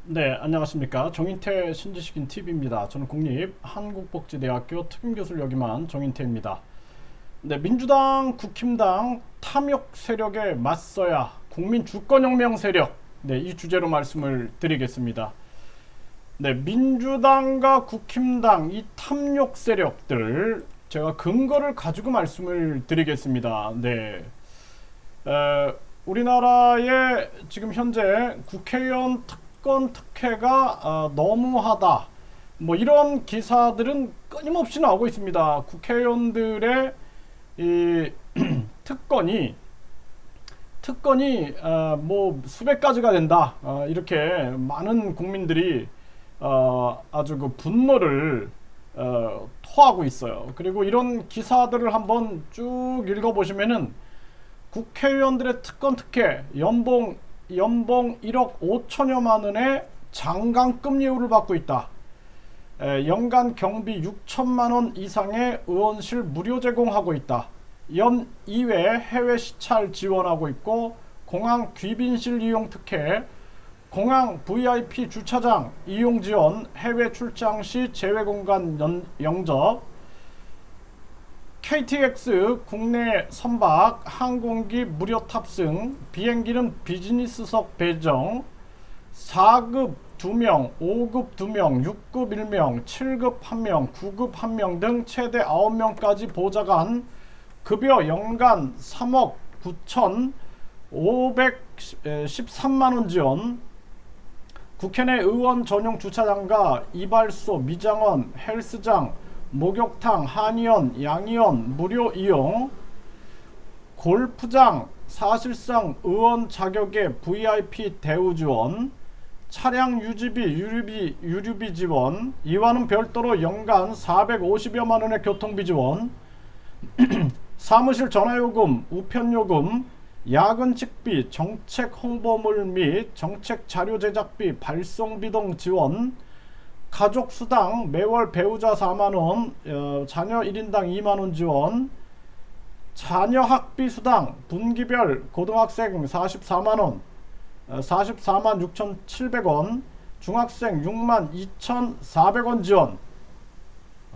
네, 안녕하십니까. 정인태 신지식인 TV입니다. 저는 국립한국복지대학교 특임교수를 역임한 정인태입니다. 네, 민주당, 국힘당 탐욕 세력에 맞서야 국민 주권혁명 세력. 네, 이 주제로 말씀을 드리겠습니다. 네, 민주당과 국힘당 이 탐욕 세력들 제가 근거를 가지고 말씀을 드리겠습니다. 네, 우리나라의 지금 현재 국회의원 특권 특혜가 너무하다. 뭐 이런 기사들은 끊임없이 나오고 있습니다. 국회의원들의 이 특권이 뭐 수백 가지가 된다. 이렇게 많은 국민들이 아주 그 분노를 토하고 있어요. 그리고 이런 기사들을 한번 쭉 읽어보시면은 국회의원들의 특권 특혜 연봉 1억 5천여만 원의 장관급 예우를 받고 있다. 연간 경비 6천만 원 이상의 의원실 무료 제공하고 있다. 연 2회 해외 시찰 지원하고 있고, 공항 귀빈실 이용 특혜, 공항 VIP 주차장 이용 지원, 해외 출장 시 제외 공간 영접, KTX 국내 선박 항공기 무료 탑승, 비행기는 비즈니스석 배정, 4급 2명, 5급 2명, 6급 1명, 7급 1명, 9급 1명 등 최대 9명까지 보좌관, 급여 연간 3억 9천 513만원 지원, 국회 내 의원 전용 주차장과 이발소, 미장원, 헬스장, 목욕탕, 한의원, 양의원 무료 이용, 골프장 사실상 의원 자격의 VIP 대우 지원, 차량 유지비, 유류비 지원, 이와는 별도로 연간 450여만 원의 교통비 지원, 사무실 전화요금, 우편요금, 야근 직비, 정책 홍보물 및 정책 자료 제작비, 발송비 등 지원, 가족수당 매월 배우자 4만원, 자녀 1인당 2만원 지원, 자녀 학비 수당 분기별 고등학생 44만원, 44만 6,700원, 중학생 6만 2,400원 지원.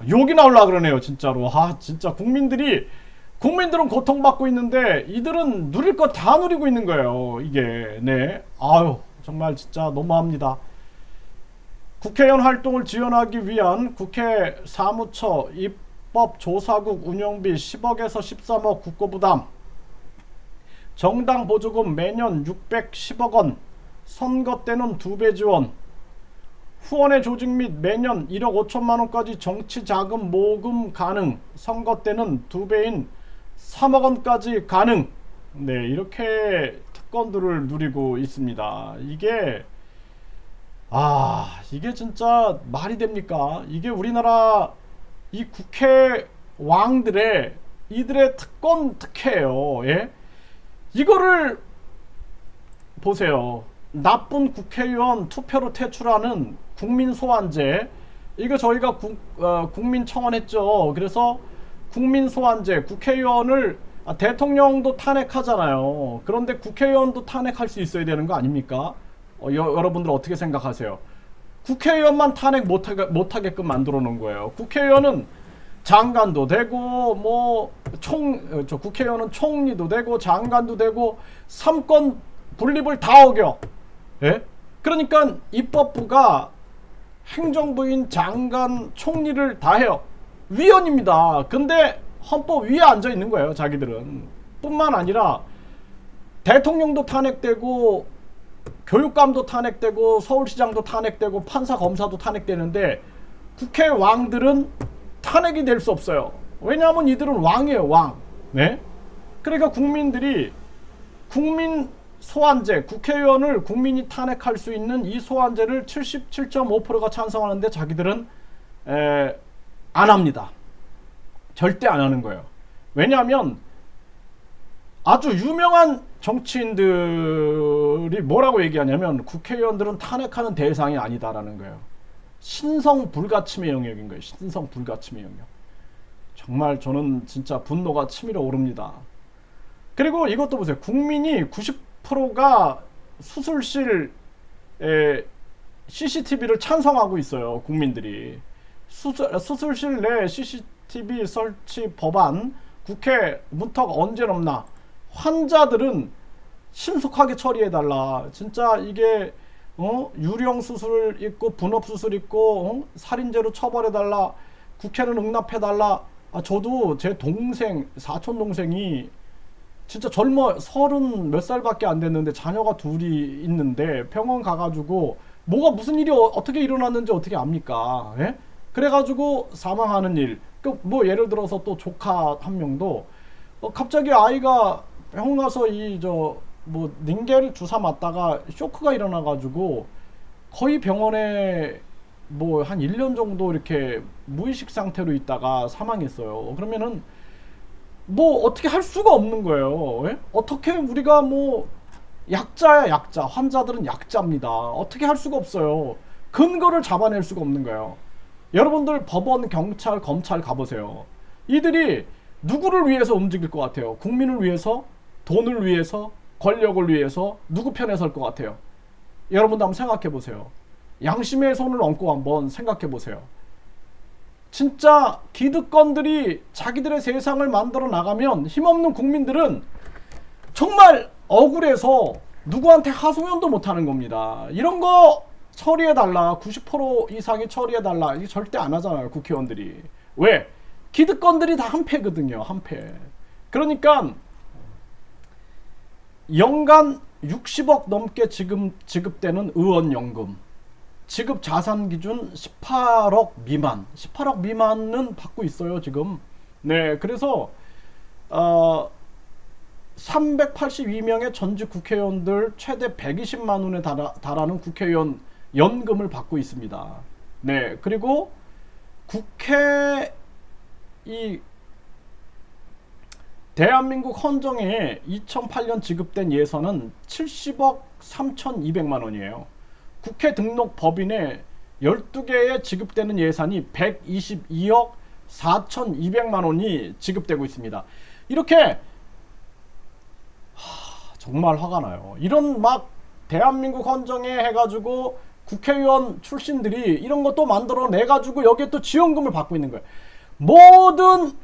욕이 나올라 그러네요, 진짜로. 진짜 국민들은 고통받고 있는데 이들은 누릴 거 다 누리고 있는 거예요, 이게. 네. 아유, 정말 진짜 너무합니다. 국회의원 활동을 지원하기 위한 국회 사무처 입법조사국 운영비 10억에서 13억 국고부담, 정당 보조금 매년 610억 원, 선거 때는 2배 지원, 후원의 조직 및 매년 1억 5천만 원까지 정치 자금 모금 가능, 선거 때는 2배인 3억 원까지 가능. 네, 이렇게 특권들을 누리고 있습니다. 이게 진짜 말이 됩니까? 이게 우리나라 이 국회 왕들의 이들의 특권 특혜예요. 예? 이거를 보세요. 나쁜 국회의원 투표로 퇴출하는 국민 소환제, 이거 저희가 국민 청원했죠. 그래서 국민 소환제, 국회의원을 대통령도 탄핵하잖아요. 그런데 국회의원도 탄핵할 수 있어야 되는 거 아닙니까? 여러분들 어떻게 생각하세요? 국회의원만 탄핵 못하게끔 만들어 놓은 거예요. 국회의원은 장관도 되고, 국회의원은 총리도 되고, 장관도 되고, 삼권 분립을 다 어겨. 예? 그러니까 입법부가 행정부인 장관, 총리를 다 해요. 위원입니다. 근데 헌법 위에 앉아 있는 거예요, 자기들은. 뿐만 아니라 대통령도 탄핵되고, 교육감도 탄핵되고, 서울시장도 탄핵되고, 판사 검사도 탄핵되는데 국회 왕들은 탄핵이 될 수 없어요. 왜냐하면 이들은 왕이에요, 왕. 네? 그러니까 국민 소환제, 국회의원을 국민이 탄핵할 수 있는 이 소환제를 77.5%가 찬성하는데 자기들은 안 합니다. 절대 안 하는 거예요. 왜냐하면 아주 유명한 정치인들이 뭐라고 얘기하냐면 국회의원들은 탄핵하는 대상이 아니다라는 거예요. 신성 불가침의 영역인 거예요. 신성 불가침의 영역. 정말 저는 진짜 분노가 치밀어 오릅니다. 그리고 이것도 보세요. 국민이 90%가 수술실에 CCTV를 찬성하고 있어요. 국민들이. 수술실 내 CCTV 설치 법안 국회 문턱 언제 넘나. 환자들은 신속하게 처리해달라. 진짜 이게 유령 수술 있고 분업 수술 있고 살인죄로 처벌해달라. 국회는 응납해달라. 저도 제 동생, 사촌 동생이 진짜 젊어, 30 몇 살밖에 안 됐는데 자녀가 둘이 있는데 병원 가가지고 뭐가 무슨 일이 어떻게 일어났는지 어떻게 압니까? 예? 그래가지고 사망하는 일. 뭐 예를 들어서 또 조카 한 명도 갑자기 아이가 병원 가서 뭐 닌겔 주사 맞다가 쇼크가 일어나가지고 거의 병원에 뭐 한 1년 정도 이렇게 무의식 상태로 있다가 사망했어요. 그러면은 뭐 어떻게 할 수가 없는 거예요. 예? 어떻게 우리가 뭐 약자야 약자. 환자들은 약자입니다. 어떻게 할 수가 없어요. 근거를 잡아낼 수가 없는 거예요. 여러분들 법원, 경찰, 검찰 가보세요. 이들이 누구를 위해서 움직일 것 같아요? 국민을 위해서? 돈을 위해서? 권력을 위해서? 누구 편에 설 것 같아요? 여러분도 한번 생각해 보세요. 양심의 손을 얹고 한번 생각해 보세요. 진짜 기득권들이 자기들의 세상을 만들어 나가면 힘없는 국민들은 정말 억울해서 누구한테 하소연도 못하는 겁니다. 이런 거 처리해달라. 90% 이상이 처리해달라. 이게 절대 안 하잖아요. 국회의원들이. 왜? 기득권들이 다 한패거든요. 한패. 그러니까 연간 60억 넘게 지급되는 의원연금, 지급 자산 기준 18억 미만, 18억 미만은 받고 있어요 지금. 네, 그래서 382명의 전직 국회의원들 최대 120만 원에 달하는 국회의원 연금을 받고 있습니다. 네, 그리고 국회 대한민국 헌정에 2008년 지급된 예산은 70억 3,200만 원이에요. 국회 등록 법인에 12개에 지급되는 예산이 122억 4,200만 원이 지급되고 있습니다. 이렇게 정말 화가 나요. 이런 막 대한민국 헌정에 해가지고 국회의원 출신들이 이런 것도 만들어 내가지고 여기에 또 지원금을 받고 있는 거예요. 모든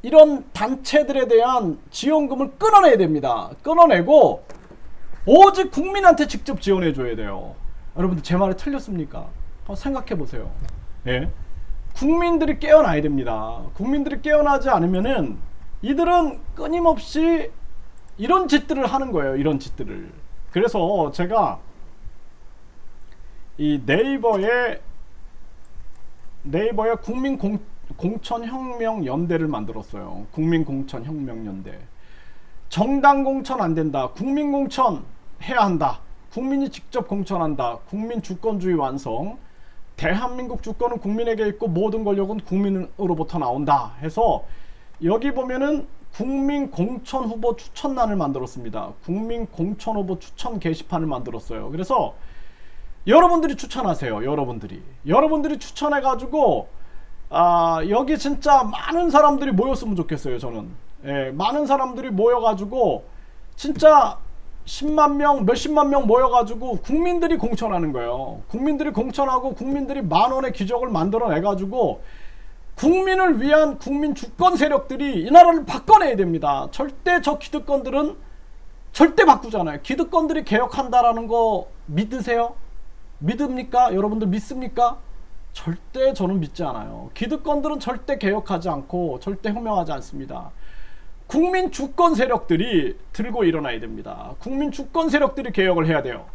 이런 단체들에 대한 지원금을 끊어내야 됩니다. 끊어내고 오직 국민한테 직접 지원해 줘야 돼요. 여러분들 제 말이 틀렸습니까? 한번 생각해 보세요. 예? 국민들이 깨어나야 됩니다. 국민들이 깨어나지 않으면은 이들은 끊임없이 이런 짓들을 하는 거예요. 이런 짓들을. 그래서 제가 이 네이버에 국민공천혁명연대를 만들었어요. 국민공천혁명연대. 정당 공천 안 된다. 국민 공천 해야 한다. 국민이 직접 공천한다. 국민 주권주의 완성. 대한민국 주권은 국민에게 있고 모든 권력은 국민으로부터 나온다. 해서 여기 보면은 국민 공천 후보 추천란을 만들었습니다. 국민 공천 후보 추천 게시판을 만들었어요. 그래서 여러분들이 추천하세요. 여러분들이 추천해가지고 여기 진짜 많은 사람들이 모였으면 좋겠어요. 저는 많은 사람들이 모여가지고 진짜 10만 명, 몇십만 명 모여가지고 국민들이 공천하는 거예요. 국민들이 공천하고 국민들이 만원의 기적을 만들어내가지고 국민을 위한 국민 주권 세력들이 이 나라를 바꿔내야 됩니다. 절대 저 기득권들은 절대 바꾸잖아요. 기득권들이 개혁한다라는 거 믿으세요? 믿습니까? 여러분들 믿습니까? 절대 저는 믿지 않아요. 기득권들은 절대 개혁하지 않고 절대 혁명하지 않습니다. 국민 주권 세력들이 들고 일어나야 됩니다. 국민 주권 세력들이 개혁을 해야 돼요.